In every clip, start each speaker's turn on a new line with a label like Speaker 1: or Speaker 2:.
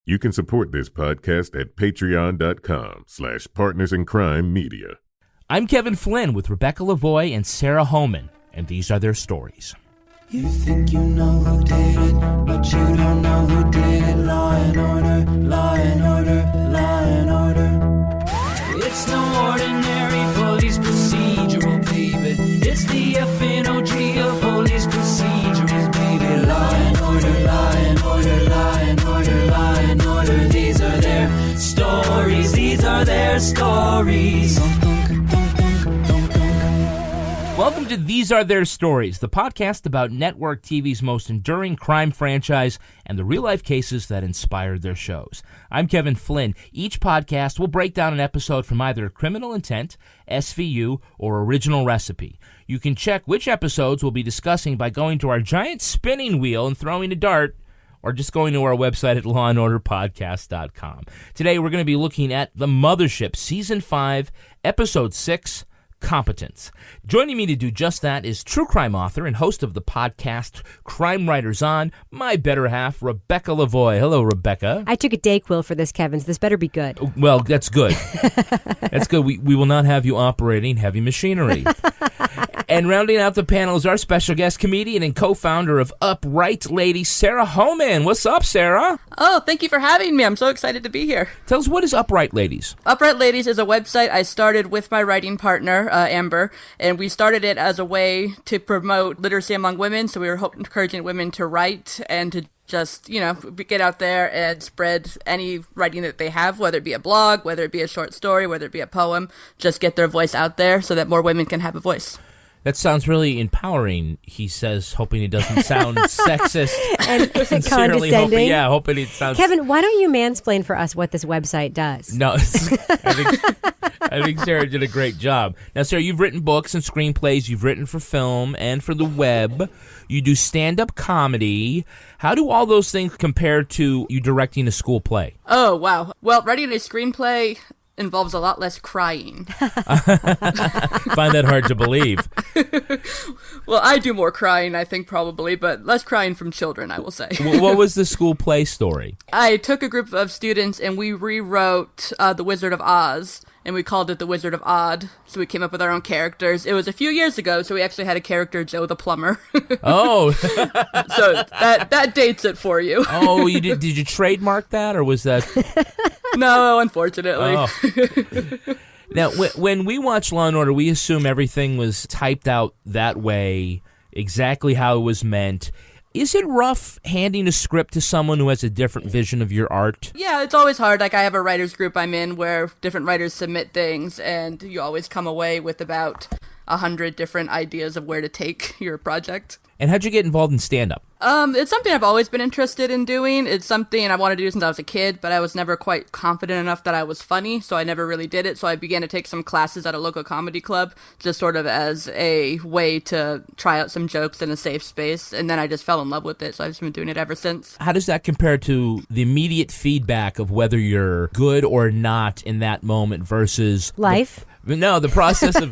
Speaker 1: You can support this podcast at patreon.com/partnersincrimemedia.
Speaker 2: I'm Kevin Flynn with Rebecca Lavoie and Sarah Hohman, and these are their stories.
Speaker 3: You think you know who did it, but you don't know who did it. Law and order, law and order, law and order. It's no ordinary police procedural, baby. It's the FNOG of police procedurals, baby. Law and order, law and order, law and order, law and order. These are their stories, these are their stories.
Speaker 2: Welcome to These Are Their Stories, the podcast about network TV's most enduring crime franchise and the real-life cases that inspired their shows. I'm Kevin Flynn. Each podcast will break down an episode from either Criminal Intent, SVU, or Original Recipe. You can check which episodes we'll be discussing by going to our giant spinning wheel and throwing a dart, or just going to our website at lawandorderpodcast.com. Today we're going to be looking at The Mothership, Season 5, Episode 6, Competence. Joining me to do just that is true crime author and host of the podcast Crime Writers On, my better half, Rebecca Lavoie. Hello, Rebecca.
Speaker 4: I took a Dayquil for this, Kevin, so this better be good.
Speaker 2: Well, that's good. That's good. We will not have you operating heavy machinery. And rounding out the panel is our special guest comedian and co-founder of Upright Ladies, Sarah Hohman. What's up, Sarah?
Speaker 5: Oh, thank you for having me. I'm so excited to be here.
Speaker 2: Tell us, what is Upright Ladies?
Speaker 5: Upright Ladies is a website I started with my writing partner, Amber, and we started it as a way to promote literacy among women, so we were encouraging women to write and to just, get out there and spread any writing that they have, whether it be a blog, whether it be a short story, whether it be a poem, just get their voice out there so that more women can have a voice.
Speaker 2: That sounds really empowering, he says, hoping it doesn't sound sexist.
Speaker 4: And condescending.
Speaker 2: Hoping it sounds...
Speaker 4: Kevin, why don't you mansplain for us what this website does?
Speaker 2: No, I think Sarah did a great job. Now, Sarah, you've written books and screenplays. You've written for film and for the web. You do stand-up comedy. How do all those things compare to you directing a school play?
Speaker 5: Oh, wow. Well, writing a screenplay involves a lot less crying.
Speaker 2: Find that hard to believe.
Speaker 5: Well, I do more crying, I think, probably, but less crying from children, I will say.
Speaker 2: What was the school play story?
Speaker 5: I took a group of students and we rewrote The Wizard of Oz, and we called it The Wizard of Odd, so we came up with our own characters. It was a few years ago, so we actually had a character, Joe the Plumber.
Speaker 2: Oh.
Speaker 5: So that dates it for you.
Speaker 2: Oh, you did you trademark that, or was that...
Speaker 5: No, unfortunately.
Speaker 2: Oh. Now, when we watch Law & Order, we assume everything was typed out that way, exactly how it was meant. Is it rough handing a script to someone who has a different vision of your art?
Speaker 5: Yeah, it's always hard. Like, I have a writer's group I'm in where different writers submit things, and you always come away with about 100 different ideas of where to take your project.
Speaker 2: And how'd you get involved in stand-up?
Speaker 5: It's something I've always been interested in doing. It's something I wanted to do since I was a kid, but I was never quite confident enough that I was funny, so I never really did it. So I began to take some classes at a local comedy club, just sort of as a way to try out some jokes in a safe space, and then I just fell in love with it, so I've just been doing it ever since.
Speaker 2: How does that compare to the immediate feedback of whether you're good or not in that moment versus...
Speaker 4: Life?
Speaker 2: The process of,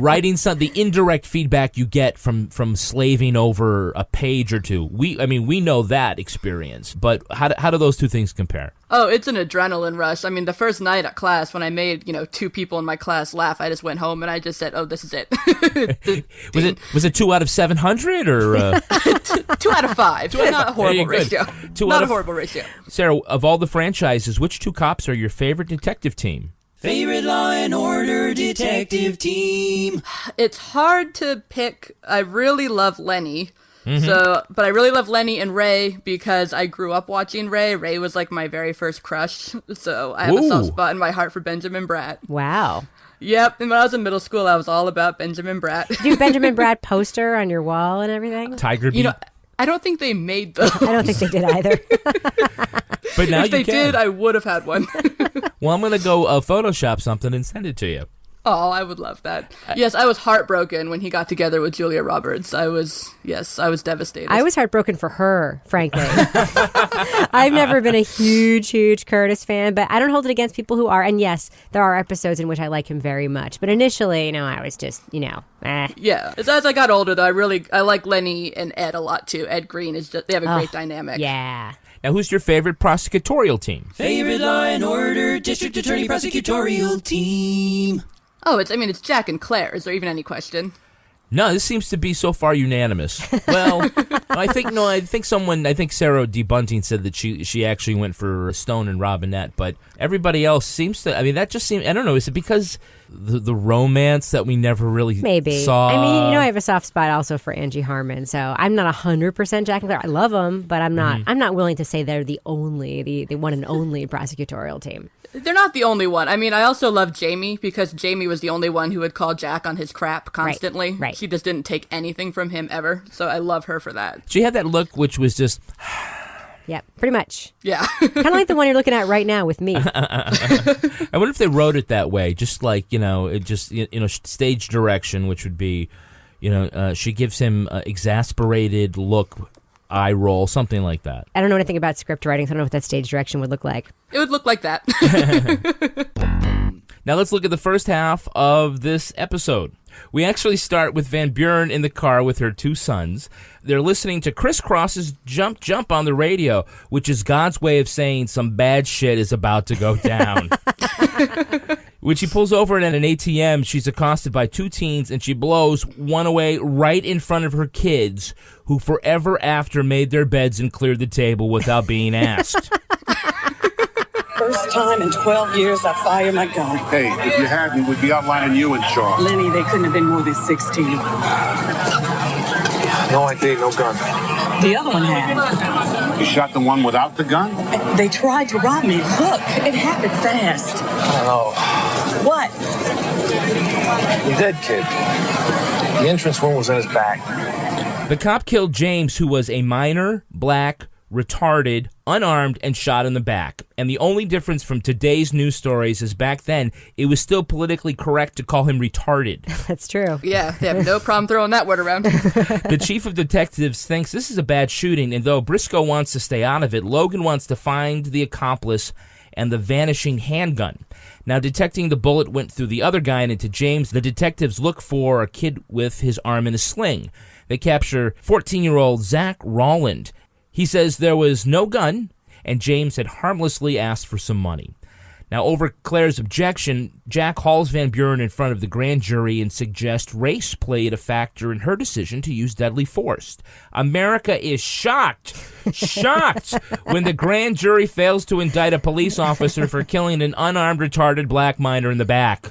Speaker 2: writing the indirect feedback you get from slaving over a page or two. We know that experience, but how do those two things compare?
Speaker 5: Oh, it's an adrenaline rush. I mean, the first night at class when I made, 2 people in my class laugh, I just went home and I just said, oh, this is it.
Speaker 2: Was it 2 out of 700 or?
Speaker 5: 2 out of 5. Not a horrible ratio. Not a horrible ratio.
Speaker 2: Sarah, of all the franchises, which 2 cops are your favorite detective team?
Speaker 3: Favorite Law and Order detective team.
Speaker 5: It's hard to pick. I really love Lenny. But I really love Lenny and Ray because I grew up watching Ray. Ray was like my very first crush. So I have a soft spot in my heart for Benjamin Bratt.
Speaker 4: Wow.
Speaker 5: Yep, and when I was in middle school, I was all about Benjamin Bratt.
Speaker 4: Do you have Benjamin Bratt poster on your wall and everything?
Speaker 2: Tiger Beat?
Speaker 5: I don't think they made those.
Speaker 4: I don't think they did either.
Speaker 2: But now
Speaker 5: if they did, I would have had one.
Speaker 2: Well, I'm going to go Photoshop something and send it to you.
Speaker 5: Oh, I would love that. Yes, I was heartbroken when he got together with Julia Roberts. I was devastated.
Speaker 4: I was heartbroken for her, frankly. I've never been a huge Curtis fan, but I don't hold it against people who are. And yes, there are episodes in which I like him very much. But initially, I was just, eh.
Speaker 5: Yeah. As I got older, though, I like Lenny and Ed a lot, too. Ed Green, they have a great dynamic.
Speaker 4: Yeah.
Speaker 2: Now, who's your favorite prosecutorial team?
Speaker 3: Favorite Law and Order District Attorney Prosecutorial Team.
Speaker 5: Oh, it's Jack and Claire. Is there even any question?
Speaker 2: No, this seems to be so far unanimous. Well, I think Sarah D. Bunting said that she actually went for Stone and Robinette, but everybody else seems to, that just seems, I don't know, is it because the romance that we never really saw?
Speaker 4: I have a soft spot also for Angie Harmon, so I'm not 100% Jack and Claire. I love them, but I'm not willing to say they're the one and only prosecutorial team.
Speaker 5: They're not the only one. I also love Jamie because Jamie was the only one who would call Jack on his crap constantly.
Speaker 4: Right.
Speaker 5: She just didn't take anything from him ever. So I love her for that.
Speaker 2: She had that look which was just...
Speaker 4: Yeah, pretty much.
Speaker 5: Yeah.
Speaker 4: Kind of like the one you're looking at right now with me.
Speaker 2: I wonder if they wrote it that way, just like, stage direction, which would be, she gives him an exasperated look, eye roll, something like that.
Speaker 4: I don't know anything about script writing, so I don't know what that stage direction would look like.
Speaker 5: It would look like that.
Speaker 2: Now let's look at the first half of this episode. We actually start with Van Buren in the car with her two sons. They're listening to Criss Cross's Jump Jump on the radio, which is God's way of saying some bad shit is about to go down. When she pulls over at an ATM, she's accosted by two teens, and she blows one away right in front of her kids, who forever after made their beds and cleared the table without being asked.
Speaker 6: First time in 12 years I fired my gun.
Speaker 7: Hey, if you hadn't, we'd be outlining you in charge.
Speaker 6: Lenny, they couldn't have been more than 16.
Speaker 7: No ID, no gun.
Speaker 6: The other one had.
Speaker 7: You shot the one without the gun?
Speaker 6: They tried to rob me. Look, it happened fast.
Speaker 8: Oh,
Speaker 6: What?
Speaker 8: the dead kid. The entrance wound was in his back.
Speaker 2: The cop killed James, who was a minor, black, retarded, unarmed, and shot in the back. And the only difference from today's news stories is back then, it was still politically correct to call him retarded.
Speaker 4: That's true.
Speaker 5: Yeah, they have no problem throwing that word around.
Speaker 2: The chief of detectives thinks this is a bad shooting, and though Briscoe wants to stay out of it, Logan wants to find the accomplice and the vanishing handgun. Now, detecting the bullet went through the other guy and into James, the detectives look for a kid with his arm in a sling. They capture 14-year-old Zach Rolland. He says there was no gun, and James had harmlessly asked for some money. Now, over Claire's objection, Jack hauls Van Buren in front of the grand jury and suggests race played a factor in her decision to use deadly force. America is shocked when the grand jury fails to indict a police officer for killing an unarmed, retarded black minor in the back.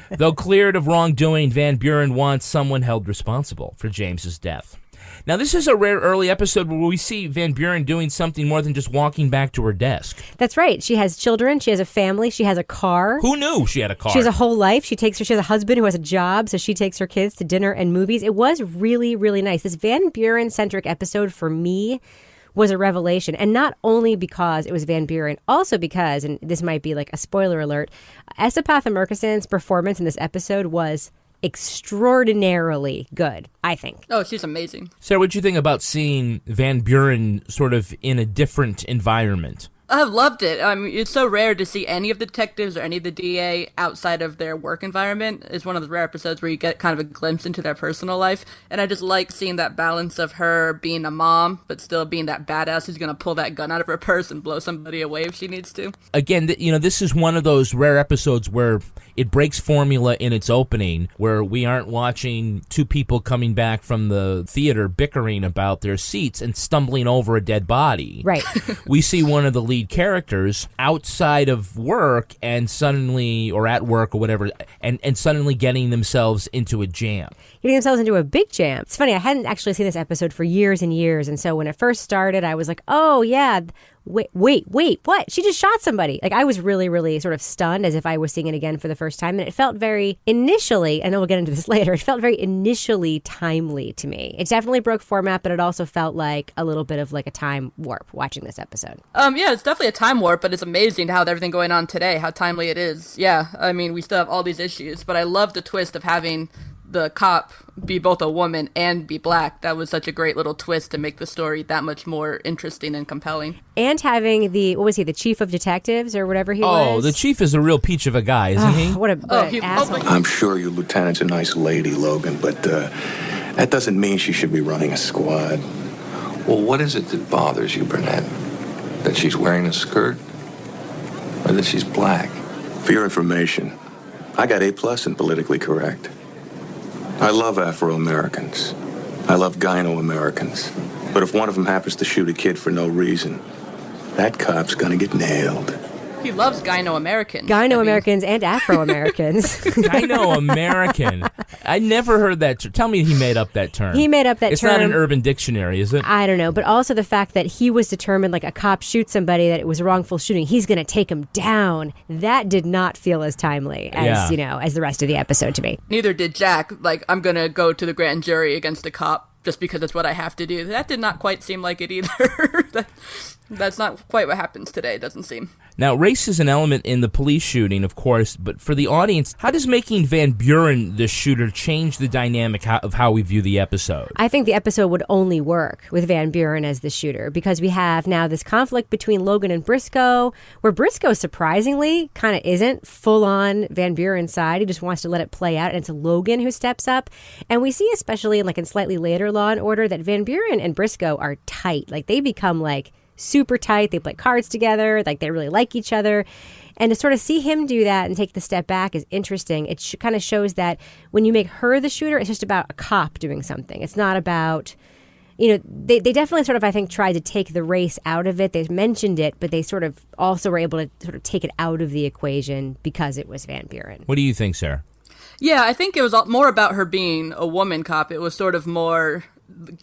Speaker 2: Though cleared of wrongdoing, Van Buren wants someone held responsible for James's death. Now, this is a rare early episode where we see Van Buren doing something more than just walking back to her desk.
Speaker 4: That's right. She has children. She has a family. She has a car.
Speaker 2: Who knew she had a car?
Speaker 4: She has a whole life. She has a husband who has a job, so she takes her kids to dinner and movies. It was really, really nice. This Van Buren-centric episode for me was a revelation. And not only because it was Van Buren, also because, and this might be like a spoiler alert, Esapatha Murkison's performance in this episode was extraordinarily good, I think.
Speaker 5: Oh, she's amazing.
Speaker 2: Sarah, what do you think about seeing Van Buren sort of in a different environment?
Speaker 5: I loved it. It's so rare to see any of the detectives or any of the DA outside of their work environment. It's one of the rare episodes where you get kind of a glimpse into their personal life. And I just like seeing that balance of her being a mom, but still being that badass who's going to pull that gun out of her purse and blow somebody away if she needs to.
Speaker 2: Again, this is one of those rare episodes where it breaks formula in its opening, where we aren't watching two people coming back from the theater bickering about their seats and stumbling over a dead body.
Speaker 4: Right.
Speaker 2: We see one of the lead characters outside of work and suddenly, or at work or whatever, and suddenly getting themselves into a jam.
Speaker 4: Getting themselves into a big jam. It's funny, I hadn't actually seen this episode for years and years, and so when it first started, I was like, oh yeah, wait, what? She just shot somebody. Like, I was really, really sort of stunned, as if I was seeing it again for the first time. And it felt very initially, and then we'll get into this later, it felt very initially timely to me. It definitely broke format, but it also felt like a little bit of like a time warp watching this episode.
Speaker 5: Yeah, it's definitely a time warp, but it's amazing how everything going on today, how timely it is. Yeah, we still have all these issues, but I love the twist of having the cop be both a woman and be black. That was such a great little twist to make the story that much more interesting and compelling.
Speaker 4: And having the chief of detectives or whatever he was.
Speaker 2: Oh, the chief is a real peach of a guy, isn't he?
Speaker 4: What an asshole.
Speaker 8: I'm sure your lieutenant's a nice lady, Logan, but that doesn't mean she should be running a squad.
Speaker 9: Well, what is it that bothers you, Burnett?
Speaker 8: That she's wearing a skirt? Or that she's black?
Speaker 9: For your information, I got A+ in politically correct. I love Afro-Americans. I love Gyno-Americans. But if one of them happens to shoot a kid for no reason, that cop's gonna get nailed.
Speaker 5: He loves Gyno-Americans.
Speaker 4: Gyno-Americans and Afro-Americans.
Speaker 2: Gyno-American. I never heard that. Tell me he made up that term.
Speaker 4: He made up that term.
Speaker 2: It's not an Urban Dictionary, is it?
Speaker 4: I don't know. But also the fact that he was determined, like a cop shoots somebody, that it was a wrongful shooting, he's going to take him down. That did not feel as timely as, as the rest of the episode to me.
Speaker 5: Neither did Jack. Like, I'm going to go to the grand jury against a cop just because that's what I have to do. That did not quite seem like it either. That's not quite what happens today, it doesn't seem.
Speaker 2: Now, race is an element in the police shooting, of course, but for the audience, how does making Van Buren the shooter change the dynamic of how we view the episode?
Speaker 4: I think the episode would only work with Van Buren as the shooter, because we have now this conflict between Logan and Briscoe, where Briscoe surprisingly kind of isn't full on Van Buren's side. He just wants to let it play out, and it's Logan who steps up. And we see, especially in slightly later Law and Order, that Van Buren and Briscoe are tight. Like, they become super tight. They play cards together. They really like each other. And to sort of see him do that and take the step back is interesting. It kind of shows that when you make her the shooter, it's just about a cop doing something. It's not about, they definitely sort of, I think, tried to take the race out of it. They mentioned it, but they sort of also were able to sort of take it out of the equation because it was Van Buren.
Speaker 2: What do you think, Sarah?
Speaker 5: Yeah, I think it was more about her being a woman cop. It was sort of more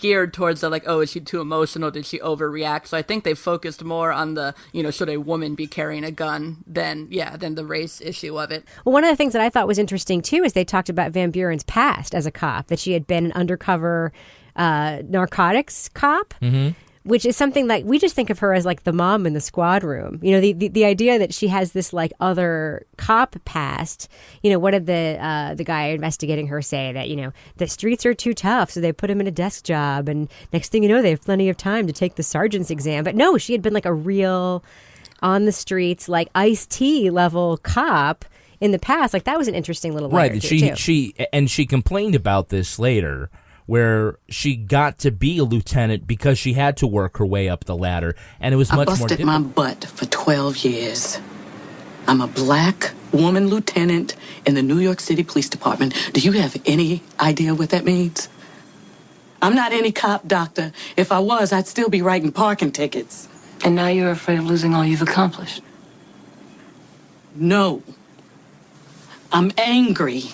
Speaker 5: geared towards the is she too emotional? Did she overreact? So I think they focused more on the, should a woman be carrying a gun than the race issue of it.
Speaker 4: Well, one of the things that I thought was interesting too is they talked about Van Buren's past as a cop, that she had been an undercover narcotics cop. Mm-hmm. Which is something we just think of her as the mom in the squad room. The idea that she has this other cop past. What did the guy investigating her say? That, the streets are too tough, so they put him in a desk job. And next thing you know, they have plenty of time to take the sergeant's exam. But no, she had been a real on the streets, Ice-T level cop in the past. That was an interesting little layer
Speaker 2: right. She complained about this later, where she got to be a lieutenant because she had to work her way up the ladder, and it was much more difficult.
Speaker 6: I busted my butt for 12 years. I'm a black woman lieutenant in the New York City Police Department. Do you have any idea what that means? I'm not any cop, doctor. If I was, I'd still be writing parking tickets.
Speaker 10: And now you're afraid of losing all you've accomplished?
Speaker 6: No. I'm angry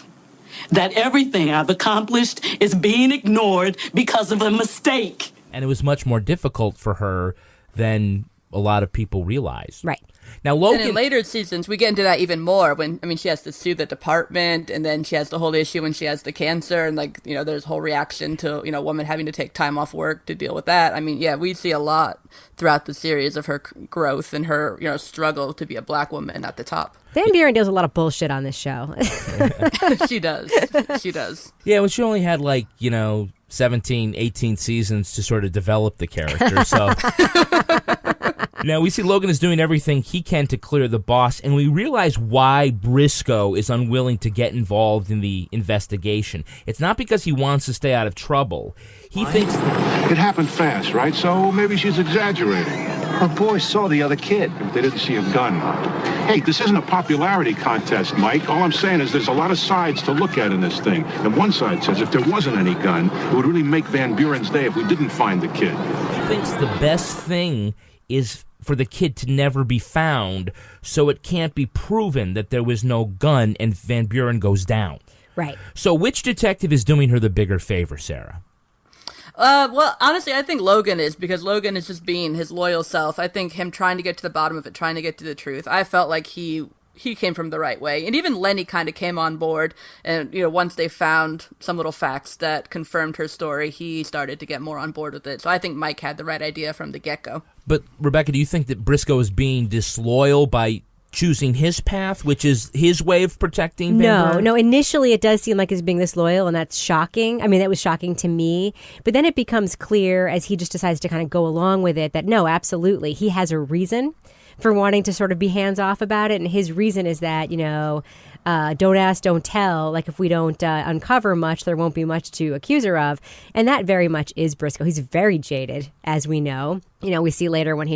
Speaker 6: that everything I've accomplished is being ignored because of a mistake.
Speaker 2: And it was much more difficult for her than a lot of people realized.
Speaker 4: Right.
Speaker 2: Now, Logan...
Speaker 5: And in later seasons, we get into that even more when, she has to sue the department, and then she has the whole issue when she has the cancer, and, there's a whole reaction to, a woman having to take time off work to deal with that. We see a lot throughout the series of her growth and her, struggle to be a black woman at the top.
Speaker 4: Van Buren does a lot of bullshit on this show.
Speaker 5: She does. She does.
Speaker 2: Yeah, well, she only had 17, 18 seasons to sort of develop the character, so... Now, we see Logan is doing everything he can to clear the boss, and we realize why Briscoe is unwilling to get involved in the investigation. It's not because he wants to stay out of trouble. He thinks...
Speaker 7: It happened fast, right? So maybe she's exaggerating.
Speaker 8: Her boys saw the other kid.
Speaker 7: They didn't see a gun. Hey, this isn't a popularity contest, Mike. All I'm saying is there's a lot of sides to look at in this thing. And one side says if there wasn't any gun, it would really make Van Buren's day if we didn't find the kid.
Speaker 2: He thinks the best thing is for the kid to never be found, so it can't be proven that there was no gun and Van Buren goes down.
Speaker 4: Right.
Speaker 2: So which detective is doing her the bigger favor, Sarah?
Speaker 5: Well, honestly, I think Logan is, because Logan is just being his loyal self. I think him trying to get to the bottom of it, trying to get to the truth. I felt like he came from the right way. And even Lenny kind of came on board. And, once they found some little facts that confirmed her story, he started to get more on board with it. So I think Mike had the right idea from the get-go.
Speaker 2: But, Rebecca, do you think that Briscoe is being disloyal by choosing his path, which is his way of protecting Van Buren?
Speaker 4: No. Initially it does seem like he's being this loyal, and that's shocking. That was shocking to me. But then it becomes clear as he just decides to kind of go along with it that, no, absolutely, he has a reason for wanting to sort of be hands-off about it. And his reason is that, don't ask, don't tell. Like, if we don't uncover much, there won't be much to accuse her of. And that very much is Briscoe. He's very jaded, as we know. You know, we see later when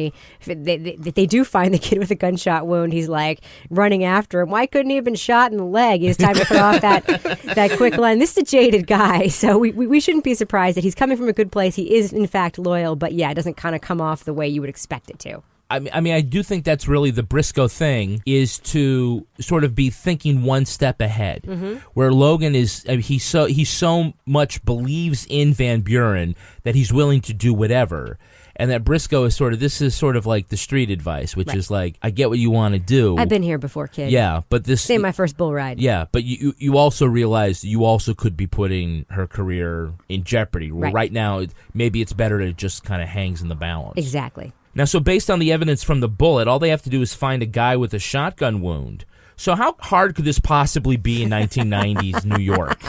Speaker 4: they do find the kid with a gunshot wound, he's like running after him. Why couldn't he have been shot in the leg? It's time to cut off that quick line. This is a jaded guy, so we shouldn't be surprised that he's coming from a good place. He is, in fact, loyal, but yeah, it doesn't kind of come off the way you would expect it to.
Speaker 2: I mean, I do think that's really the Briscoe thing, is to sort of be thinking one step ahead. Mm-hmm. Where Logan is, I mean, he so much believes in Van Buren that he's willing to do whatever. And that Briscoe is this is sort of like the street advice, which is like, I get what you want to do.
Speaker 4: I've been here before, kid.
Speaker 2: Yeah, but this...
Speaker 4: Same my first bull ride.
Speaker 2: Yeah, but you also realize you also could be putting her career in jeopardy. Right now, maybe it's better to just kind of hangs in the balance.
Speaker 4: Exactly.
Speaker 2: Now, so based on the evidence from the bullet, all they have to do is find a guy with a shotgun wound. So how hard could this possibly be in 1990s New York?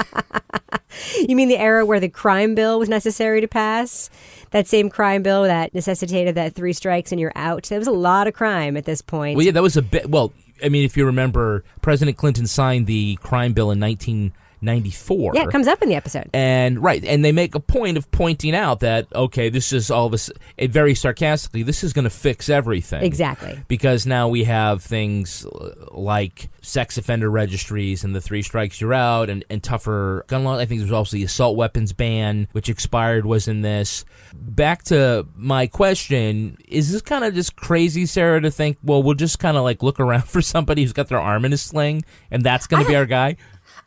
Speaker 4: You mean the era where the crime bill was necessary to pass? That same crime bill that necessitated that 3 strikes and you're out. There was a lot of crime at this point.
Speaker 2: Well, yeah, that was a bit... Well, I mean, if you remember, President Clinton signed the crime bill in 1994.
Speaker 4: Yeah, it comes up in the episode.
Speaker 2: And they make a point of pointing out that, okay, this is all this, very sarcastically, this is going to fix everything.
Speaker 4: Exactly.
Speaker 2: Because now we have things like sex offender registries and the 3 strikes you're out, and tougher gun laws. I think there's also the assault weapons ban, which expired, was in this. Back to my question, is this kind of just crazy, Sarah, to think, well, we'll just kind of like look around for somebody who's got their arm in a sling, and that's going to be our guy?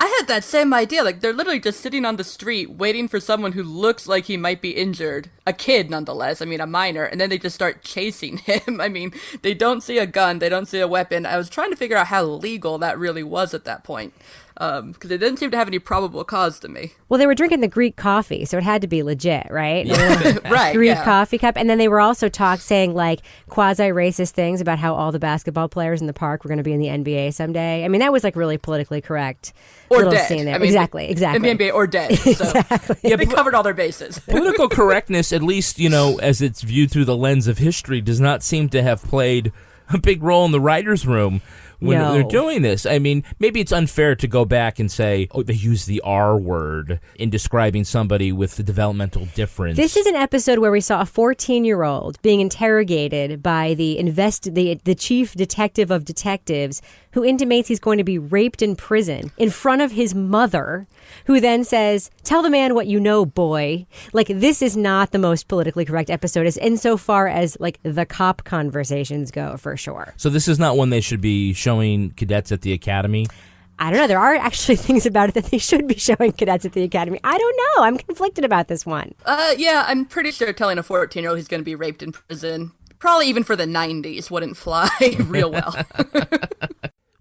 Speaker 5: I had that same idea. Like, they're literally just sitting on the street waiting for someone who looks like he might be injured. A kid, nonetheless. I mean, a minor. And then they just start chasing him. I mean, they don't see a gun. They don't see a weapon. I was trying to figure out how legal that really was at that point. Because it didn't seem to have any probable cause to me.
Speaker 4: Well, they were drinking the Greek coffee, so it had to be legit, right?
Speaker 5: Yeah. Right,
Speaker 4: Greek coffee cup. And then they were also saying like quasi-racist things about how all the basketball players in the park were going to be in the NBA someday. I mean, that was like really politically correct.
Speaker 5: Or dead.
Speaker 4: Scene there.
Speaker 5: I mean,
Speaker 4: exactly.
Speaker 5: In the NBA, or dead. So
Speaker 4: Exactly.
Speaker 2: Yeah,
Speaker 5: they covered all their bases.
Speaker 2: Political correctness, at least, you know, as it's viewed through the lens of history, does not seem to have played a big role in the writer's room when they're doing this. I mean, maybe it's unfair to go back and say, oh, they use the R word in describing somebody with the developmental difference.
Speaker 4: This is an episode where we saw a 14-year-old being interrogated by the chief detective of detectives, who intimates he's going to be raped in prison in front of his mother, who then says, tell the man what you know, boy. Like, this is not the most politically correct episode as insofar as, like, the cop conversations go, for sure.
Speaker 2: So this is not one they should be showing cadets at the academy?
Speaker 4: I don't know. There are actually things about it that they should be showing cadets at the academy. I don't know. I'm conflicted about this one.
Speaker 5: Yeah, I'm pretty sure telling a 14-year-old he's going to be raped in prison, probably even for the 90s, wouldn't fly real well.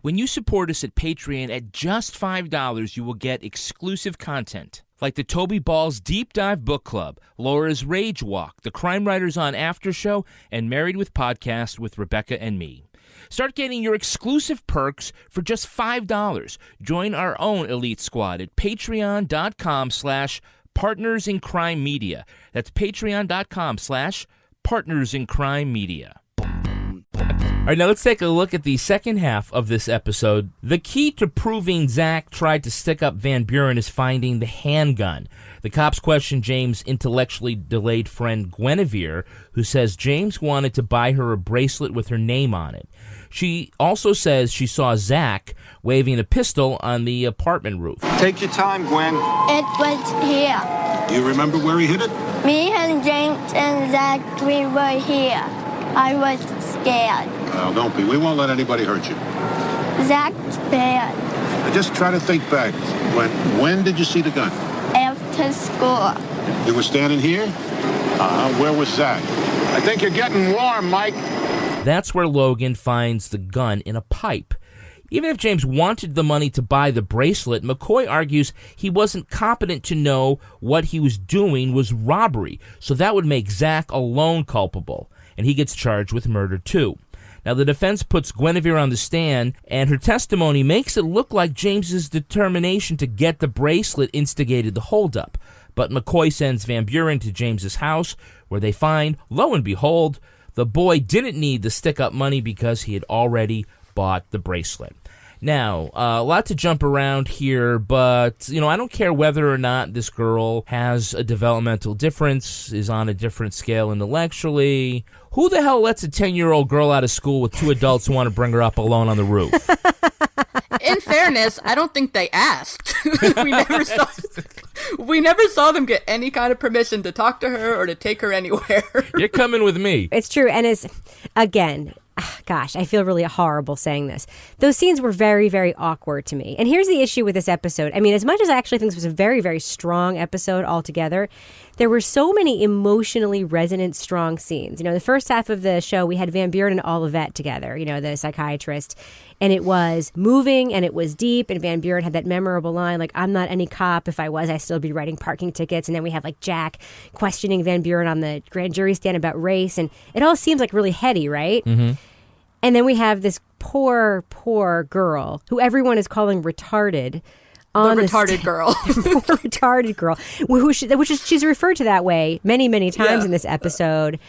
Speaker 2: When you support us at Patreon at just $5, you will get exclusive content, like the Toby Ball's Deep Dive Book Club, Laura's Rage Walk, the Crime Writers on After Show, and Married with Podcast with Rebecca and me. Start getting your exclusive perks for just $5. Join our own elite squad at patreon.com/partnersincrimemedia. That's patreon.com/partnersincrimemedia. All right, now let's take a look at the second half of this episode. The key to proving Zach tried to stick up Van Buren is finding the handgun. The cops question James' intellectually delayed friend Guinevere, who says James wanted to buy her a bracelet with her name on it. She also says she saw Zach waving a pistol on the apartment roof.
Speaker 8: Take your time, Gwen.
Speaker 11: It was here.
Speaker 7: You remember where he hit it?
Speaker 11: Me and James and Zach, we were here. I was scared.
Speaker 7: Well, don't be. We won't let anybody hurt you.
Speaker 11: Zach's bad.
Speaker 7: Just try to think back. When did you see the gun?
Speaker 11: After school.
Speaker 7: You were standing here? Where was Zach? I think you're getting warm, Mike.
Speaker 2: That's where Logan finds the gun in a pipe. Even if James wanted the money to buy the bracelet, McCoy argues he wasn't competent to know what he was doing was robbery, so that would make Zach alone culpable, and he gets charged with murder too. Now, the defense puts Guinevere on the stand, and her testimony makes it look like James's determination to get the bracelet instigated the holdup. But McCoy sends Van Buren to James's house, where they find, lo and behold, the boy didn't need the stick-up money because he had already bought the bracelet. Now, a lot to jump around here, but, I don't care whether or not this girl has a developmental difference, is on a different scale intellectually. Who the hell lets a 10-year-old girl out of school with two adults who want to bring her up alone on the roof?
Speaker 5: In fairness, I don't think they asked. We never saw them get any kind of permission to talk to her or to take her anywhere.
Speaker 2: You're coming with me.
Speaker 4: It's true. And again, gosh, I feel really horrible saying this. Those scenes were very, very awkward to me. And here's the issue with this episode. I mean, as much as I actually think this was a very, very strong episode altogether, there were so many emotionally resonant, strong scenes. The first half of the show, we had Van Buren and Olivet together, the psychiatrist. And it was moving and it was deep. And Van Buren had that memorable line, like, I'm not any cop. If I was, I'd still be writing parking tickets. And then we have like Jack questioning Van Buren on the grand jury stand about race. And it all seems like really heady, right?
Speaker 2: Mm-hmm.
Speaker 4: And then we have this poor, poor girl who everyone is calling retarded.
Speaker 5: The retarded girl.
Speaker 4: Poor retarded girl. She's referred to that way many, many times in this episode.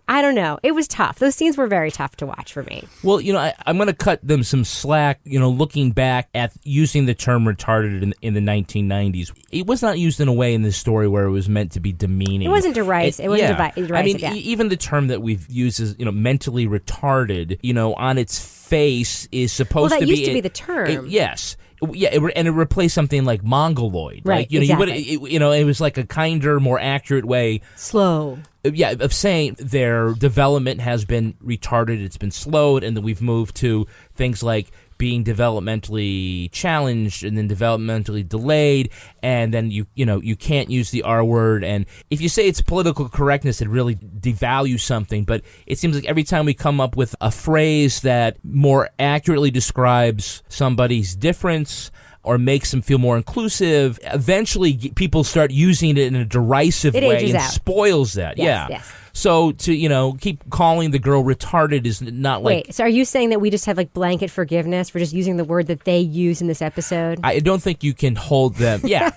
Speaker 4: I don't know. It was tough. Those scenes were very tough to watch for me.
Speaker 2: Well, I'm going to cut them some slack, looking back at using the term retarded in the 1990s. It was not used in a way in this story where it was meant to be demeaning.
Speaker 4: It wasn't derisive.
Speaker 2: I mean, even the term that we've used is, mentally retarded, on its face is supposed to be...
Speaker 4: Well, that used to be the term.
Speaker 2: Yes. Yeah, and it replaced something like mongoloid.
Speaker 4: Right, exactly.
Speaker 2: It was like a kinder, more accurate way.
Speaker 4: Slow.
Speaker 2: Yeah, of saying their development has been retarded, it's been slowed, and then we've moved to things like being developmentally challenged and then developmentally delayed, and then you can't use the R word. And if you say it's political correctness, it really devalues something. But it seems like every time we come up with a phrase that more accurately describes somebody's difference or makes them feel more inclusive, eventually people start using it in a derisive way and spoils that.
Speaker 4: Yes.
Speaker 2: So to, keep calling the girl retarded is not like...
Speaker 4: Wait, so are you saying that we just have like blanket forgiveness for just using the word that they use in this episode?
Speaker 2: I don't think you can hold them. Yeah.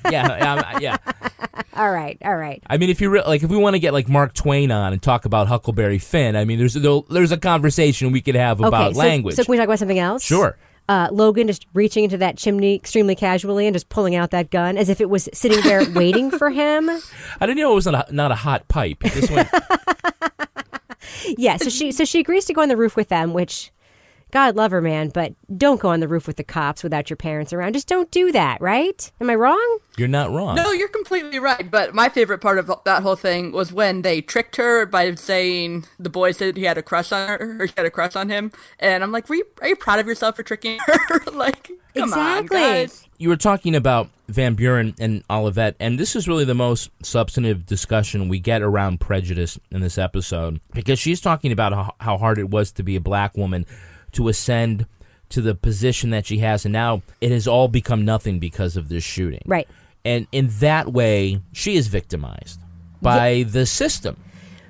Speaker 4: All right.
Speaker 2: I mean, if we want to get like Mark Twain on and talk about Huckleberry Finn, I mean, there's a conversation we could have about language.
Speaker 4: So can we talk about something else?
Speaker 2: Sure.
Speaker 4: Logan just reaching into that chimney extremely casually and just pulling out that gun as if it was sitting there waiting for him.
Speaker 2: I didn't know it was not a hot pipe. It just went...
Speaker 4: Yeah, so she agrees to go on the roof with them, which, God love her, man, but don't go on the roof with the cops without your parents around. Just don't do that, right? Am I wrong?
Speaker 2: You're not wrong.
Speaker 5: No, you're completely right. But my favorite part of that whole thing was when they tricked her by saying the boy said he had a crush on her, or she had a crush on him. And I'm like, are you proud of yourself for tricking her? Like, come on, guys.
Speaker 2: You were talking about Van Buren and Olivet, and this is really the most substantive discussion we get around prejudice in this episode, because she's talking about how hard it was to be a black woman to ascend to the position that she has, and now it has all become nothing because of this shooting.
Speaker 4: Right.
Speaker 2: And in that way, she is victimized by the system.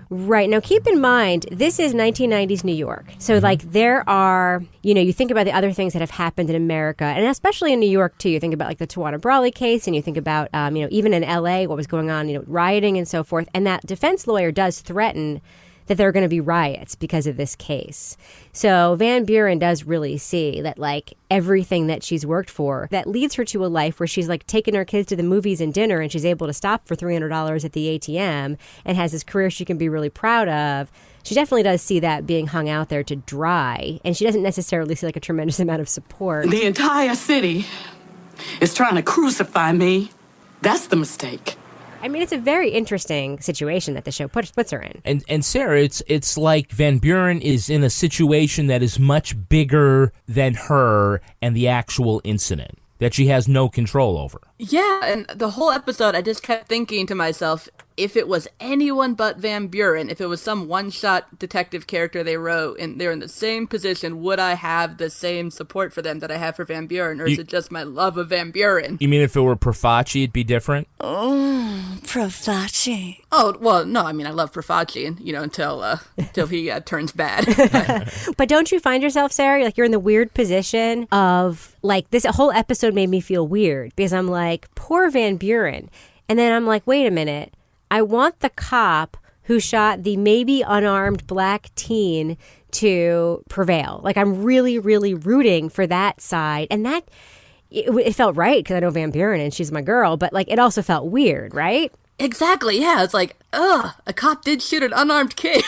Speaker 4: Right. Now, keep in mind, this is 1990s New York. So, there are, you think about the other things that have happened in America, and especially in New York, too. You think about, the Tawana Brawley case, and you think about, even in L.A., what was going on, rioting and so forth. And that defense lawyer does threaten that there are going to be riots because of this case. So Van Buren does really see that, everything that she's worked for, that leads her to a life where she's, taking her kids to the movies and dinner, and she's able to stop for $300 at the ATM and has this career she can be really proud of. She definitely does see that being hung out there to dry, and she doesn't necessarily see, a tremendous amount of support.
Speaker 6: The entire city is trying to crucify me. That's the mistake.
Speaker 4: I mean, it's a very interesting situation that the show puts her in.
Speaker 2: And Sarah, it's like Van Buren is in a situation that is much bigger than her and the actual incident that she has no control over.
Speaker 5: Yeah, and the whole episode, I just kept thinking to myself, if it was anyone but Van Buren, if it was some one-shot detective character they wrote, and they're in the same position, would I have the same support for them that I have for Van Buren, or is it just my love of Van Buren?
Speaker 2: You mean if it were Profaci, it'd be different?
Speaker 12: Oh, Profaci.
Speaker 5: Oh, well, no, I mean, I love Profaci, until he turns bad.
Speaker 4: But don't you find yourself, Sarah, you're in the weird position of, this whole episode made me feel weird, because I'm like, poor Van Buren. And then I'm like, wait a minute. I want the cop who shot the maybe unarmed black teen to prevail. Like, I'm really, really rooting for that side. And that, it felt right because I know Van Buren and she's my girl, but like, it also felt weird, right?
Speaker 5: Exactly, yeah. It's like, ugh, a cop did shoot an unarmed kid,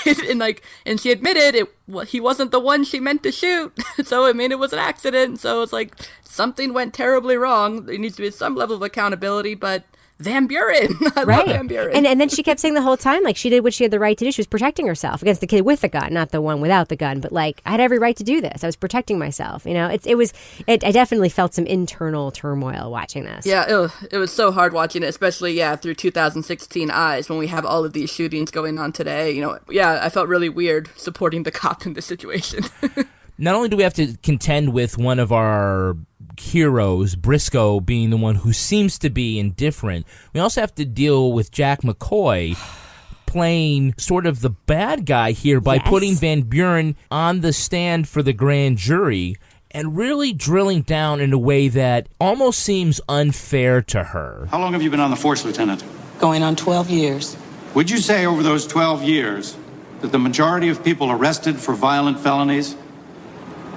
Speaker 5: and she admitted he wasn't the one she meant to shoot. So, I mean, it was an accident. So it's like, something went terribly wrong. There needs to be some level of accountability, but Van Buren. I love Van Buren.
Speaker 4: And then she kept saying the whole time, like, she did what she had the right to do. She was protecting herself against the kid with the gun, not the one without the gun. But, like, I had every right to do this. I was protecting myself. You know, I definitely felt some internal turmoil watching this.
Speaker 5: Yeah, it was so hard watching it, especially, through 2016 eyes when we have all of these shootings going on today. You know, I felt really weird supporting the cop in this situation.
Speaker 2: Not only do we have to contend with one of our heroes, Briscoe, being the one who seems to be indifferent, we also have to deal with Jack McCoy playing sort of the bad guy here by putting Van Buren on the stand for the grand jury and really drilling down in a way that almost seems unfair to her.
Speaker 13: How long have you been on the force, Lieutenant?
Speaker 6: Going on 12 years.
Speaker 13: Would you say over those 12 years that the majority of people arrested for violent felonies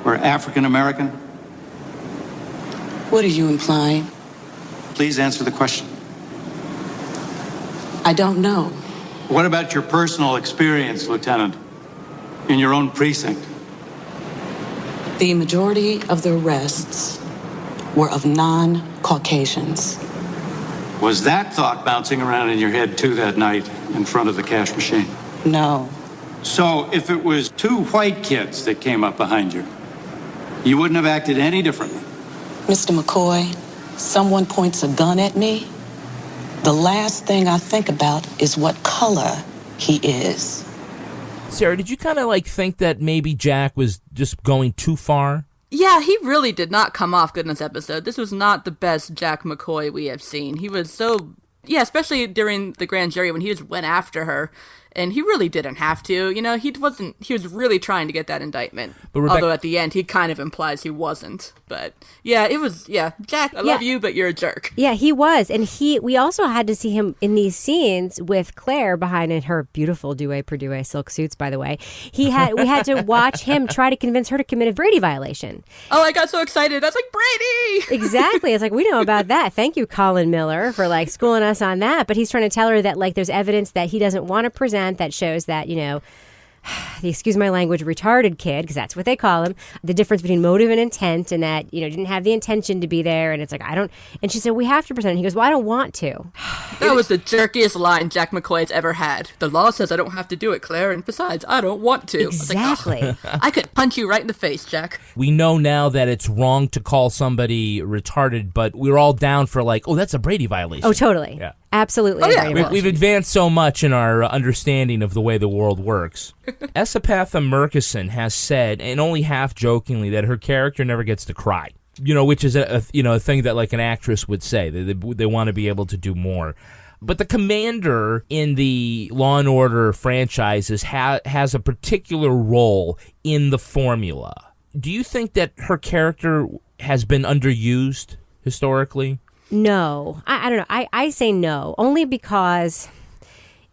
Speaker 13: were African American?
Speaker 6: What are you implying?
Speaker 13: Please answer the question.
Speaker 6: I don't know.
Speaker 13: What about your personal experience, Lieutenant, in your own precinct?
Speaker 6: The majority of the arrests were of non-Caucasians.
Speaker 13: Was that thought bouncing around in your head, too, that night in front of the cash machine?
Speaker 6: No.
Speaker 13: So if it was two white kids that came up behind you, you wouldn't have acted any differently?
Speaker 6: Mr. McCoy, someone points a gun at me, the last thing I think about is what color he is.
Speaker 2: Sarah, did you kind of like think that maybe Jack was just going too far?
Speaker 5: Yeah, he really did not come off good in this episode. This was not the best Jack McCoy we have seen. He was so, especially during the grand jury when he just went after her. And he really didn't have to. You know, he was really trying to get that indictment. But although at the end, he kind of implies he wasn't. But Jack, I love you, but you're a jerk.
Speaker 4: Yeah, he was. And we also had to see him in these scenes with Claire behind in her beautiful Douay per Douay silk suits, by the way. We had to watch him try to convince her to commit a Brady violation.
Speaker 5: Oh, I got so excited. I was like, Brady!
Speaker 4: Exactly. It's like, we know about that. Thank you, Colin Miller, for like schooling us on that. But he's trying to tell her that like there's evidence that he doesn't want to present that shows that, you know, the, excuse my language, retarded kid, because that's what they call him, the difference between motive and intent, and that, you know, didn't have the intention to be there. And it's like, and she said, we have to present it. And he goes, well, I don't want to.
Speaker 5: That was the jerkiest line Jack McCoy's ever had. The law says I don't have to do it, Claire, and besides, I don't want to.
Speaker 4: Exactly.
Speaker 5: I was like, I could punch you right in the face, Jack.
Speaker 2: We know now that it's wrong to call somebody retarded, but we're all down for like, oh, that's a Brady violation.
Speaker 4: Oh, totally. Yeah. Absolutely.
Speaker 5: Oh, yeah.
Speaker 2: We've advanced so much in our understanding of the way the world works. Esapatha Murkison has said, and only half jokingly, that her character never gets to cry. You know, which is a thing that like an actress would say. They want to be able to do more. But the commander in the Law and Order franchises has a particular role in the formula. Do you think that her character has been underused historically?
Speaker 4: No. I don't know. I say no, only because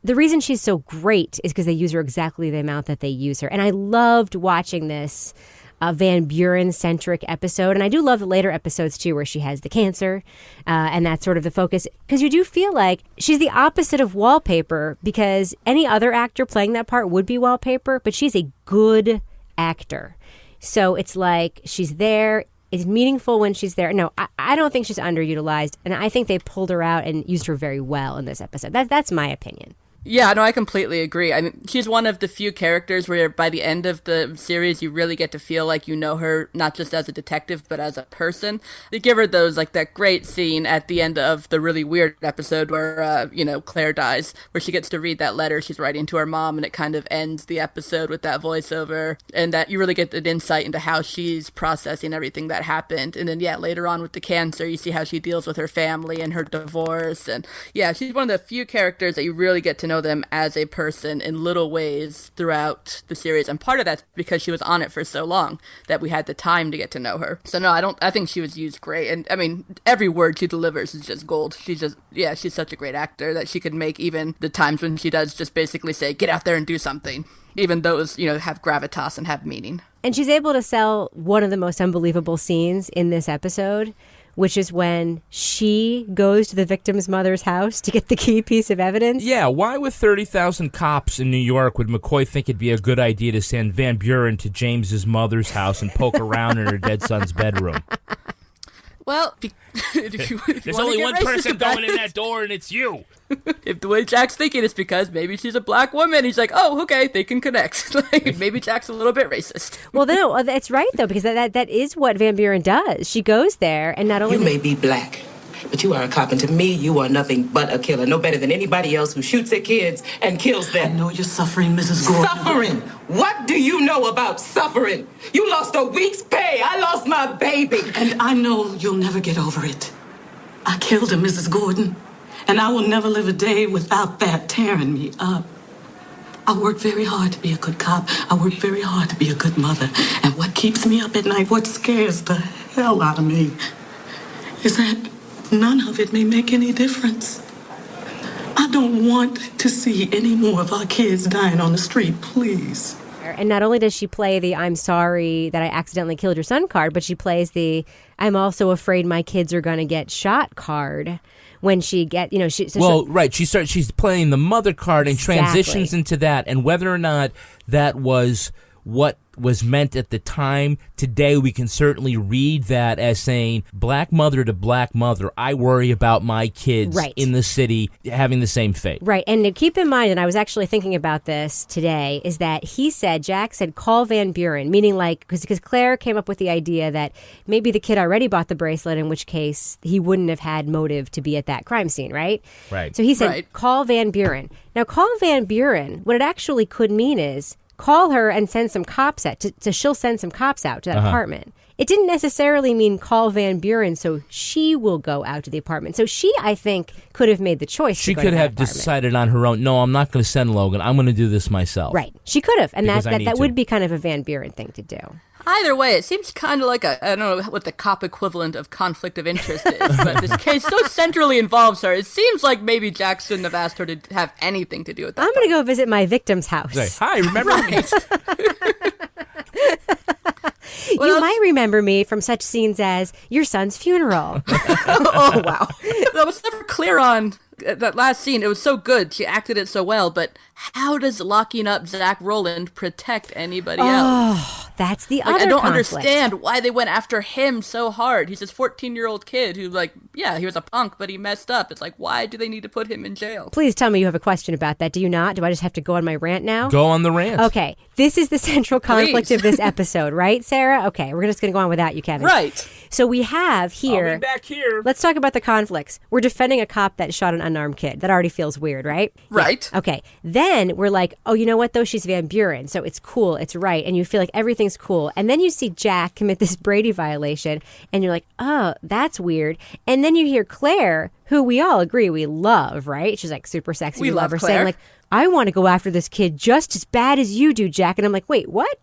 Speaker 4: the reason she's so great is because they use her exactly the amount that they use her. And I loved watching this Van Buren-centric episode. And I do love the later episodes, too, where she has the cancer and that's sort of the focus. Because you do feel like she's the opposite of wallpaper, because any other actor playing that part would be wallpaper, but she's a good actor. So it's like she's there. It's meaningful when she's there. No, I don't think she's underutilized. And I think they pulled her out and used her very well in this episode. That's my opinion.
Speaker 5: Yeah, no, I completely agree. I mean, she's one of the few characters where by the end of the series, you really get to feel like you know her, not just as a detective, but as a person. They give her that great scene at the end of the really weird episode where, Claire dies, where she gets to read that letter she's writing to her mom, and it kind of ends the episode with that voiceover, and that you really get an insight into how she's processing everything that happened. And then, later on with the cancer, you see how she deals with her family and her divorce. And, she's one of the few characters that you really get to know them as a person in little ways throughout the series. And part of that's because she was on it for so long that we had the time to get to know her. So no, I think she was used great. And I mean, every word she delivers is just gold. She's such a great actor that she could make even the times when she does just basically say, get out there and do something. Even those, have gravitas and have meaning.
Speaker 4: And she's able to sell one of the most unbelievable scenes in this episode, which is when she goes to the victim's mother's house to get the key piece of evidence.
Speaker 2: Yeah, why with 30,000 cops in New York would McCoy think it'd be a good idea to send Van Buren to James's mother's house and poke around in her dead son's bedroom?
Speaker 5: Well, if you
Speaker 2: there's only one person going in that door, and it's you.
Speaker 5: If the way Jack's thinking is because maybe she's a black woman, he's like, oh, okay, they can connect. Maybe Jack's a little bit racist.
Speaker 4: Well, no, that's right, though, because that is what Van Buren does. She goes there, and not only...
Speaker 6: You may be black, but you are a cop, and to me, you are nothing but a killer. No better than anybody else who shoots at kids and kills them.
Speaker 14: I know you're suffering, Mrs. Gordon.
Speaker 6: Suffering? What do you know about suffering? You lost a week's pay. I lost my baby.
Speaker 14: And I know you'll never get over it. I killed him, Mrs. Gordon. And I will never live a day without that tearing me up. I worked very hard to be a good cop. I worked very hard to be a good mother. And what keeps me up at night, what scares the hell out of me, is that none of it may make any difference. I don't want to see any more of our kids dying on the street, please.
Speaker 4: And not only does she play the I'm sorry that I accidentally killed your son card, but she plays the I'm also afraid my kids are going to get shot card. When she get,
Speaker 2: she's playing the mother card and
Speaker 4: Exactly.
Speaker 2: transitions into that, and whether or not that was what was meant at the time, today we can certainly read that as saying, black mother to black mother, I worry about my kids in the city having the same fate.
Speaker 4: Right, and to keep in mind, and I was actually thinking about this today, is that Jack said, call Van Buren, meaning because Claire came up with the idea that maybe the kid already bought the bracelet, in which case he wouldn't have had motive to be at that crime scene, right?
Speaker 2: Right.
Speaker 4: So he said, call Van Buren. Now, call Van Buren, what it actually could mean is, call her and send some cops out. She'll send some cops out to that apartment. It didn't necessarily mean call Van Buren so she will go out to the apartment. So she, I think, could have made the choice.
Speaker 2: She
Speaker 4: to go
Speaker 2: could
Speaker 4: to
Speaker 2: have
Speaker 4: that
Speaker 2: decided on her own, no, I'm not going to send Logan. I'm going to do this myself.
Speaker 4: Right. She could have. And
Speaker 2: Because
Speaker 4: that would be kind of a Van Buren thing to do.
Speaker 5: Either way, it seems kind of like I don't know what the cop equivalent of conflict of interest is, but this case so centrally involves her. It seems like maybe Jack shouldn't have asked her to have anything to do with that.
Speaker 4: I'm going to go visit my victim's house.
Speaker 2: Say, hi, remember me?
Speaker 4: You might remember me from such scenes as your son's funeral.
Speaker 5: Oh, wow. I was never clear on that last scene. It was so good. She acted it so well, but how does locking up Zach Rowland protect anybody else?
Speaker 4: Oh, that's the other
Speaker 5: I don't
Speaker 4: conflict.
Speaker 5: understand why they went after him so hard. He's this 14-year-old kid who, he was a punk, but he messed up. It's like, why do they need to put him in jail?
Speaker 4: Please tell me you have a question about that. Do you not? Do I just have to go on my rant now?
Speaker 2: Go on the rant.
Speaker 4: Okay. This is the central conflict
Speaker 5: Please.
Speaker 4: of this episode, right, Sarah? Okay. We're just going to go on without you, Kevin.
Speaker 5: Right.
Speaker 4: So we have here...
Speaker 2: I'll be back here.
Speaker 4: Let's talk about the conflicts. We're defending a cop that shot an unarmed kid. That already feels weird, right?
Speaker 5: Right.
Speaker 4: Yeah. Okay. Then we're like, oh, you know what, though? She's Van Buren, so it's cool. It's right. And you feel like everything's cool. And then you see Jack commit this Brady violation, and you're like, oh, that's weird. And then you hear Claire, who we all agree we love, right? She's like super sexy.
Speaker 5: We love
Speaker 4: her
Speaker 5: Claire.
Speaker 4: saying like, I want to go after this kid just as bad as you do, Jack. And I'm like, wait, what?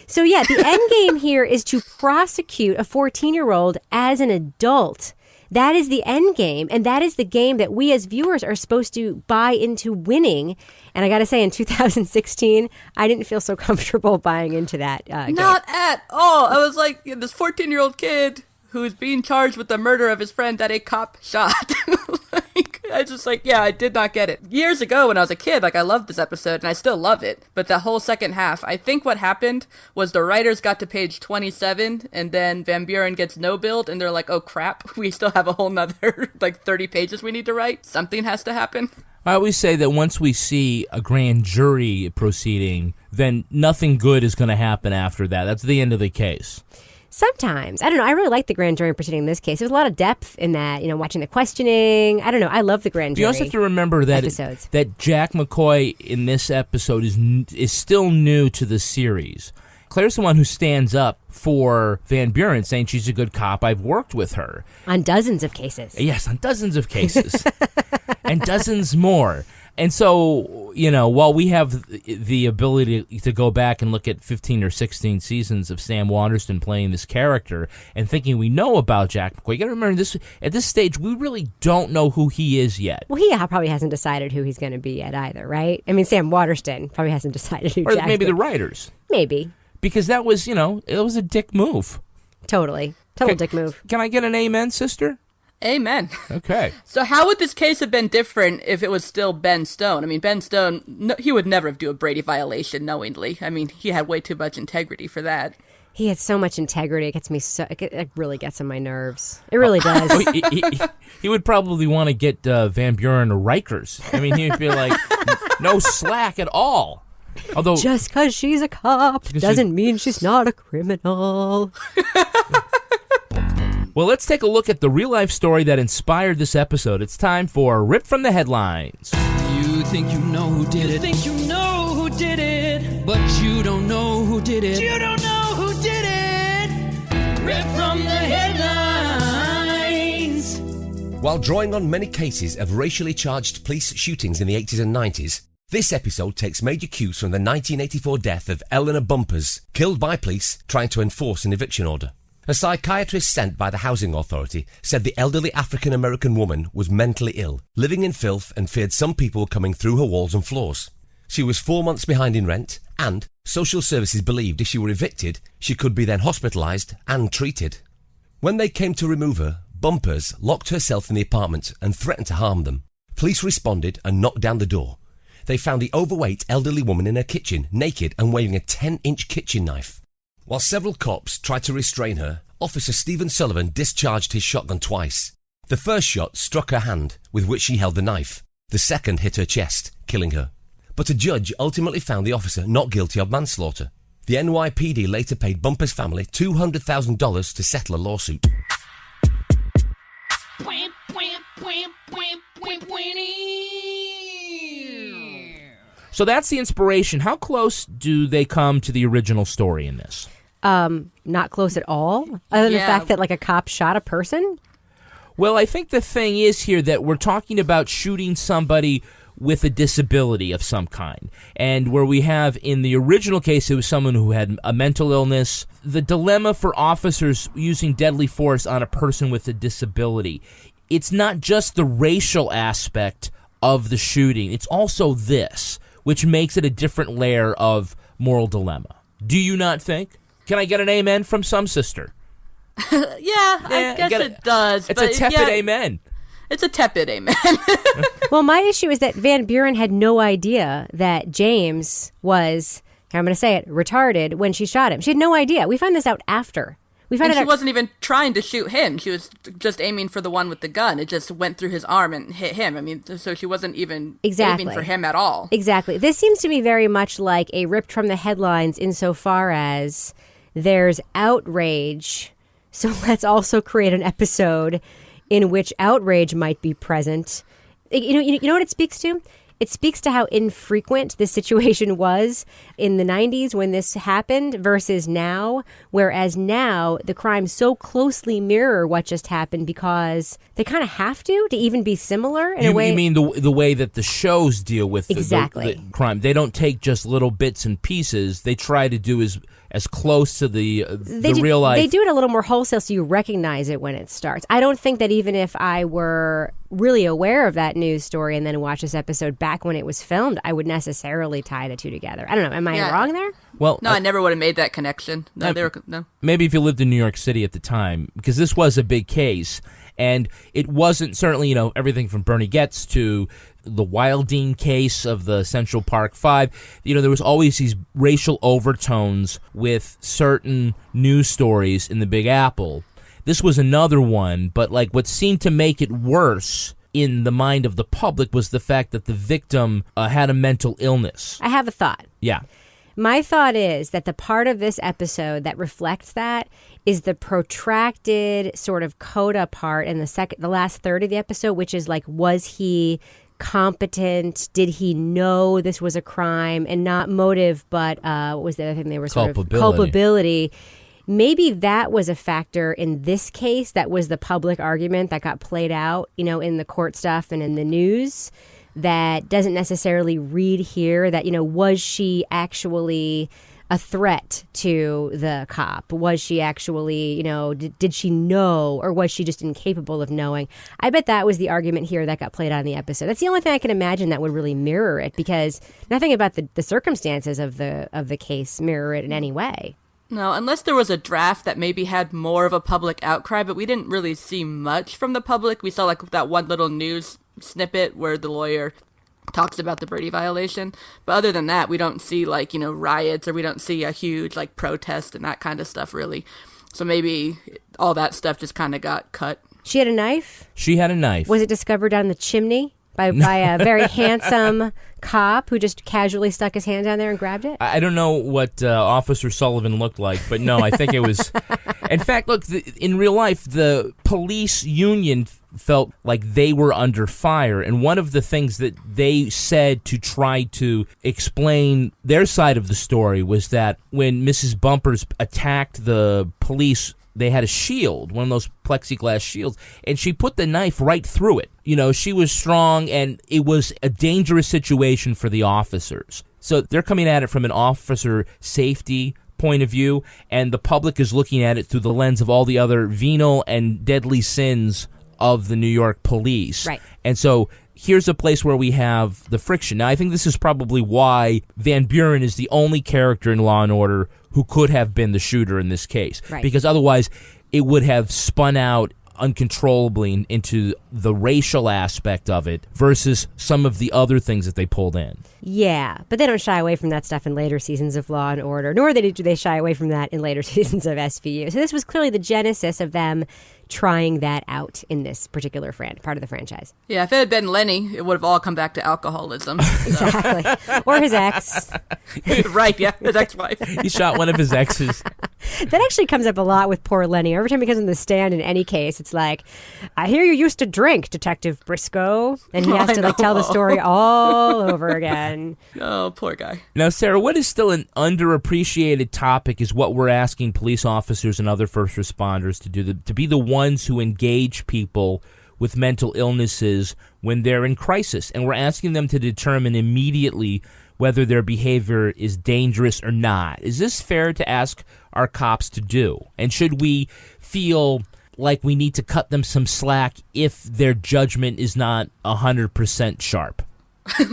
Speaker 4: So yeah, the end game here is to prosecute a 14-year-old as an adult. That is the end game, and that is the game that we as viewers are supposed to buy into winning. And I got to say, in 2016, I didn't feel so comfortable buying into that game.
Speaker 5: Not at all. I was like, this 14-year-old kid who's being charged with the murder of his friend that a cop shot. I did not get it. Years ago when I was a kid, I loved this episode, and I still love it. But the whole second half, I think what happened was the writers got to page 27, and then Van Buren gets no-billed, and they're like, oh crap, we still have a whole nother, 30 pages we need to write. Something has to happen.
Speaker 2: I always say that once we see a grand jury proceeding, then nothing good is going to happen after that. That's the end of the case.
Speaker 4: Sometimes. I don't know. I really like the grand jury proceeding in this case. There's a lot of depth in that, watching the questioning. I don't know. I love the grand jury.
Speaker 2: You also have to remember that that Jack McCoy in this episode is still new to the series. Claire's the one who stands up for Van Buren, saying she's a good cop. I've worked with her.
Speaker 4: On dozens of cases.
Speaker 2: Yes, on dozens of cases. And dozens more. And so, while we have the ability to go back and look at 15 or 16 seasons of Sam Waterston playing this character and thinking we know about Jack McCoy, you got to remember this at this stage, we really don't know who he is yet.
Speaker 4: Well, he probably hasn't decided who he's going to be yet either, right? I mean, Sam Waterston probably hasn't decided who
Speaker 2: Or
Speaker 4: Jack's
Speaker 2: maybe
Speaker 4: gonna...
Speaker 2: the writers.
Speaker 4: Maybe.
Speaker 2: Because that was, it was a dick move.
Speaker 4: Totally. Total dick move.
Speaker 2: Can I get an amen, sister?
Speaker 5: Amen.
Speaker 2: Okay.
Speaker 5: So how would this case have been different if it was still Ben Stone? I mean, Ben Stone, he would never do a Brady violation knowingly. I mean, he had way too much integrity for that.
Speaker 4: He had so much integrity. It gets me it really gets on my nerves. It really does.
Speaker 2: He would probably want to get Van Buren to Rikers. I mean, he'd be like, no slack at all. Although
Speaker 4: just because she's a cop doesn't mean she's not a criminal.
Speaker 2: Well, let's take a look at the real-life story that inspired this episode. It's time for Rip from the Headlines.
Speaker 3: You think you know who did it. You think you know who did it. But you don't know who did it. You don't know who did it. Rip from the Headlines.
Speaker 15: While drawing on many cases of racially charged police shootings in the 80s and 90s, this episode takes major cues from the 1984 death of Eleanor Bumpers, killed by police trying to enforce an eviction order. A psychiatrist sent by the housing authority said the elderly African-American woman was mentally ill, living in filth, and feared some people were coming through her walls and floors. She was 4 months behind in rent, and social services believed if she were evicted, she could be then hospitalised and treated. When they came to remove her, Bumpers locked herself in the apartment and threatened to harm them. Police responded and knocked down the door. They found the overweight elderly woman in her kitchen, naked and waving a 10-inch kitchen knife. While several cops tried to restrain her, Officer Stephen Sullivan discharged his shotgun twice. The first shot struck her hand, with which she held the knife. The second hit her chest, killing her. But a judge ultimately found the officer not guilty of manslaughter. The NYPD later paid Bumpers' family $200,000 to settle a lawsuit.
Speaker 2: So that's the inspiration. How close do they come to the original story in this?
Speaker 4: Not close at all, other than the fact that like a cop shot a person.
Speaker 2: Well, I think the thing is here that we're talking about shooting somebody with a disability of some kind. And where we have, in the original case, it was someone who had a mental illness. The dilemma for officers using deadly force on a person with a disability. It's not just the racial aspect of the shooting. It's also this, which makes it a different layer of moral dilemma. Do you not think? Can I get an amen from some sister?
Speaker 5: I guess it does.
Speaker 2: It's a tepid amen.
Speaker 5: It's a tepid amen.
Speaker 4: Well, my issue is that Van Buren had no idea that James was, I'm going to say it, retarded when she shot him. She had no idea. We found this out after.
Speaker 5: And she wasn't even trying to shoot him. She was just aiming for the one with the gun. It just went through his arm and hit him. I mean, so she wasn't even aiming for him at all.
Speaker 4: Exactly. This seems to me very much like a ripped from the headlines insofar as there's outrage. So let's also create an episode in which outrage might be present. You know what it speaks to? It speaks to how infrequent this situation was in the 90s when this happened versus now, whereas now the crimes so closely mirror what just happened because they kind of have to even be similar in a way.
Speaker 2: You mean the way that the shows deal with the crime? They don't take just little bits and pieces. They try to do as close to the real life.
Speaker 4: They do it a little more wholesale so you recognize it when it starts. I don't think that even if I were really aware of that news story and then watch this episode back when it was filmed, I would necessarily tie the two together. I don't know. Am I wrong there?
Speaker 2: Well,
Speaker 5: no, I never would have made that connection. No.
Speaker 2: Maybe if you lived in New York City at the time, because this was a big case, and it wasn't certainly, everything from Bernie Getz to the Wilding case of the Central Park Five. There was always these racial overtones with certain news stories in the Big Apple. This was another one, but what seemed to make it worse in the mind of the public was the fact that the victim had a mental illness.
Speaker 4: I have a thought.
Speaker 2: Yeah.
Speaker 4: My thought is that the part of this episode that reflects that is the protracted sort of coda part in the last third of the episode, which is was he competent? Did he know this was a crime? And not motive, but what was the other thing they were sort of culpability. Maybe that was a factor in this case. That was the public argument that got played out, in the court stuff and in the news. that doesn't necessarily read here that, was she actually a threat to the cop? Was she actually, did she know, or was she just incapable of knowing? I bet that was the argument here that got played out in the episode. That's the only thing I can imagine that would really mirror it, because nothing about the circumstances of the case mirror it in any way.
Speaker 5: No, unless there was a draft that maybe had more of a public outcry, but we didn't really see much from the public. We saw like that one little news snippet where the lawyer talks about the Brady violation. But other than that, we don't see like, riots, or we don't see a huge like protest and that kind of stuff really. So maybe all that stuff just kind of got cut.
Speaker 4: She had a knife?
Speaker 2: She had a knife.
Speaker 4: Was it discovered down the chimney by a very handsome cop who just casually stuck his hand down there and grabbed it?
Speaker 2: I don't know what Officer Sullivan looked like, but no, I think it was... In fact, look, in real life, the police union felt like they were under fire, and one of the things that they said to try to explain their side of the story was that when Mrs. Bumpers attacked the police, they had a shield, one of those plexiglass shields, and she put the knife right through it. She was strong, and it was a dangerous situation for the officers. So they're coming at it from an officer safety point of view, and the public is looking at it through the lens of all the other venal and deadly sins of the New York police.
Speaker 4: Right.
Speaker 2: And so here's a place where we have the friction. Now, I think this is probably why Van Buren is the only character in Law & Order who could have been the shooter in this case.
Speaker 4: Right.
Speaker 2: Because otherwise, it would have spun out uncontrollably into the racial aspect of it versus some of the other things that they pulled in.
Speaker 4: Yeah, but they don't shy away from that stuff in later seasons of Law & Order, nor do they shy away from that in later seasons of SVU. So this was clearly the genesis of them trying that out in this particular part of the franchise.
Speaker 5: Yeah, if it had been Lenny, it would have all come back to alcoholism. So.
Speaker 4: Exactly. Or his ex.
Speaker 5: Right, yeah, his ex-wife.
Speaker 2: He shot one of his exes.
Speaker 4: That actually comes up a lot with poor Lenny. Every time he goes on the stand in any case, it's like, I hear you used to drink, Detective Briscoe. And he has to tell the story all over again.
Speaker 5: Oh, poor guy.
Speaker 2: Now, Sarah, what is still an underappreciated topic is what we're asking police officers and other first responders to do, to be the ones who engage people with mental illnesses when they're in crisis. And we're asking them to determine immediately whether their behavior is dangerous or not. Is this fair to ask our cops to do? And should we feel like we need to cut them some slack if their judgment is not 100% sharp?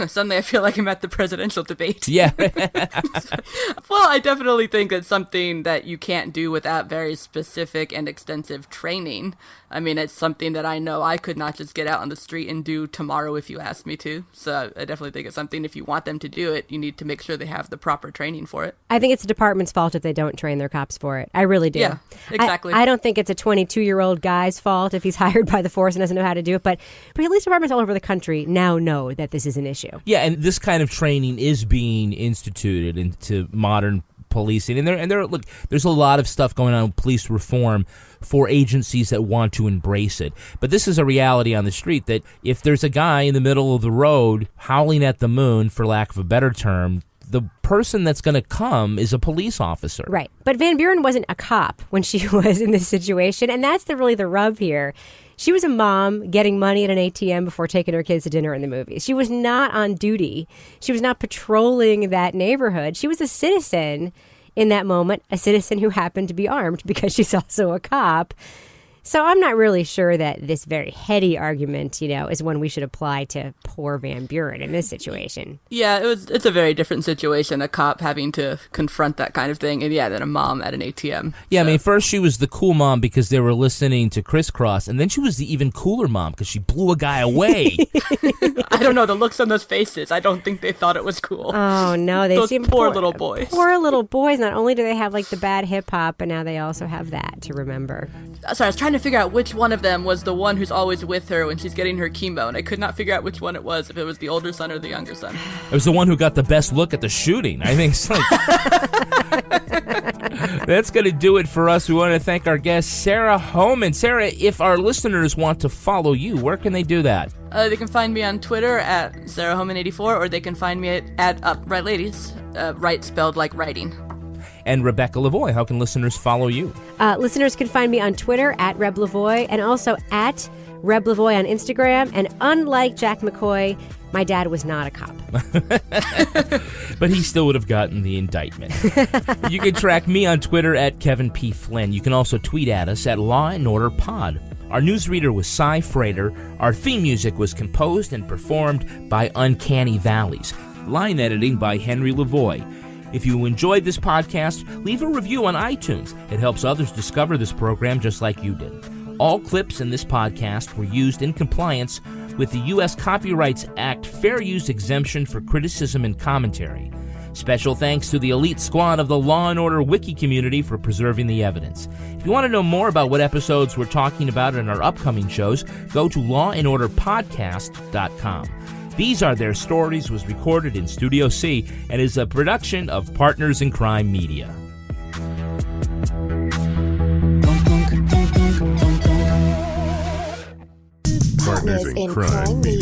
Speaker 5: Suddenly I feel like I'm at the presidential debate.
Speaker 2: Yeah.
Speaker 5: Well, I definitely think it's something that you can't do without very specific and extensive training. I mean, it's something that I know I could not just get out on the street and do tomorrow if you asked me to. So I definitely think it's something, if you want them to do it, you need to make sure they have the proper training for it.
Speaker 4: I think it's the department's fault if they don't train their cops for it. I really do.
Speaker 5: Yeah, exactly.
Speaker 4: I don't think it's a 22-year-old guy's fault if he's hired by the force and doesn't know how to do it. But police departments all over the country now know that this is an issue.
Speaker 2: Yeah, and this kind of training is being instituted into modern policing. And look, there's a lot of stuff going on with police reform for agencies that want to embrace it. But this is a reality on the street that if there's a guy in the middle of the road howling at the moon, for lack of a better term, the person that's going to come is a police officer.
Speaker 4: Right. But Van Buren wasn't a cop when she was in this situation, and that's really the rub here. She was a mom getting money at an ATM before taking her kids to dinner in the movies. She was not on duty. She was not patrolling that neighborhood. She was a citizen in that moment, a citizen who happened to be armed because she's also a cop. So I'm not really sure that this very heady argument, is one we should apply to poor Van Buren in this situation.
Speaker 5: Yeah, it's a very different situation, a cop having to confront that kind of thing, and than a mom at an ATM.
Speaker 2: Yeah, so. I mean, first she was the cool mom because they were listening to Crisscross, and then she was the even cooler mom because she blew a guy away.
Speaker 5: I don't know, the looks on those faces, I don't think they thought it was cool.
Speaker 4: Oh, no, they seem
Speaker 5: poor little boys.
Speaker 4: Poor little boys. Not only do they have, the bad hip-hop, but now they also have that to remember.
Speaker 5: Sorry, I was trying to figure out which one of them was the one who's always with her when she's getting her chemo, and I could not figure out which one it was, if it was the older son or the younger son.
Speaker 2: It was the one who got the best look at the shooting. I think so. That's going to do it for us. We want to thank our guest, Sarah Hohman. Sarah, if our listeners want to follow you, where can they do that?
Speaker 5: They can find me on Twitter at Sarah Hohman84, or they can find me at Right Ladies, right spelled like writing.
Speaker 2: And Rebecca Lavoie, how can listeners follow you?
Speaker 4: Listeners can find me on Twitter at Reb Lavoie and also at Reb Lavoie on Instagram. And unlike Jack McCoy, My dad was not a cop.
Speaker 2: But he still would have gotten the indictment. You can track me on Twitter at Kevin P. Flynn. You can also tweet at us at Law and Order Pod. Our newsreader was Cy Frater. Our theme music was composed and performed by Uncanny Valleys. Line editing by Henry Lavoie. If you enjoyed this podcast, leave a review on iTunes. It helps others discover this program just like you did. All clips in this podcast were used in compliance with the U.S. Copyrights Act Fair Use Exemption for criticism and commentary. Special thanks to the elite squad of the Law & Order Wiki community for preserving the evidence. If you want to know more about what episodes we're talking about in our upcoming shows, go to lawandorderpodcast.com. These Are Their Stories was recorded in Studio C and is a production of Partners in Crime Media.
Speaker 1: Partners in Crime Media.